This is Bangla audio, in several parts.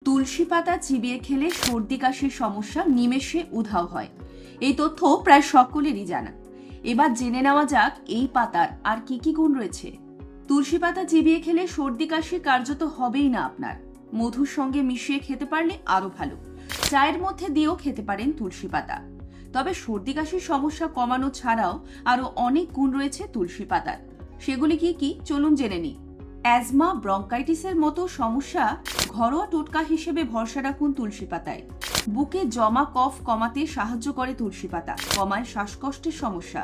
তুলসী পাতা চিবিয়ে খেলে সর্দি কাশির সমস্যা নিমেষে উধাও হয়। এই তথ্য প্রায় সকলেরই জানা। এবার জেনে নেওয়া যাক এই পাতার আর কি কি গুণ রয়েছে। তুলসী পাতা চিবিয়ে খেলে সর্দি কাশি কার্যত হবেই না আপনার। মধুর সঙ্গে মিশিয়ে খেতে পারলে আরো ভালো। চায়ের মধ্যে দিয়েও খেতে পারেন তুলসী পাতা। তবে সর্দি কাশির সমস্যা কমানো ছাড়াও আরো অনেক গুণ রয়েছে তুলসী পাতার। সেগুলি কি কি চলুন জেনে নিই। অ্যাজমা, ব্রঙ্কাইটিসের মতো সমস্যা ঘরোয়া টোটকা হিসেবে ভরসা রাখুন তুলসী পাতায়। বুকে জমা কফ কমাতে সাহায্য করে তুলসী পাতা, কমায় শ্বাসকষ্টের সমস্যা।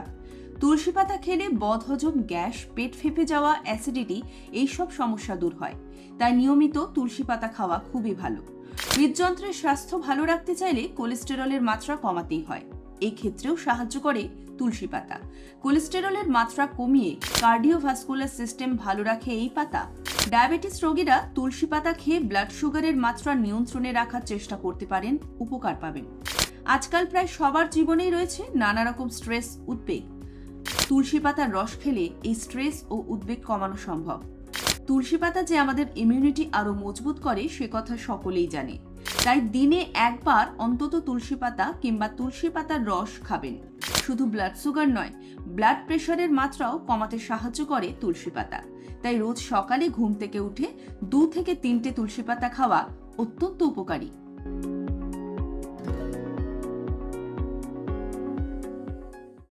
তুলসী পাতা খেলে বদহজম, গ্যাস, পেট ফেঁপে যাওয়া, অ্যাসিডিটি এইসব সমস্যা দূর হয়। তাই নিয়মিত তুলসী পাতা খাওয়া খুবই ভালো। হৃদযন্ত্রের স্বাস্থ্য ভালো রাখতে চাইলে কোলেস্টেরলের মাত্রা কমাতেই হয়। এই ক্ষেত্রেও সাহায্য করে তুলসী পাতা। কোলেস্টেরলের মাত্রা কমিয়ে কার্ডিওভাস্কুলার সিস্টেম ভালো রাখে এই পাতা। ডায়াবেটিস রোগীরা তুলসী পাতা খেয়ে ব্লাড সুগারের মাত্রা নিয়ন্ত্রণে রাখার চেষ্টা করতে পারেন, উপকার পাবেন। আজকাল প্রায় সবার জীবনেই রয়েছে নানা রকম স্ট্রেস, উদ্বেগ। তুলসী পাতার রস খেলে এই স্ট্রেস ও উদ্বেগ কমানো সম্ভব। তুলসী পাতা যে আমাদের ইমিউনিটি আরো মজবুত করে সে কথা সকলেই জানে। তাই দিনে একবার অন্তত তুলসী পাতা কিংবা তুলসী পাতার রস খাবেন। শুধু ব্লাড সুগার নয়, ব্লাড প্রেশারের মাত্রাও কমাতে সাহায্য করে তুলসী পাতা। তাই রোজ সকালে ঘুম থেকে উঠে 2 থেকে 3টে তুলসী পাতা খাওয়া অত্যন্ত উপকারী।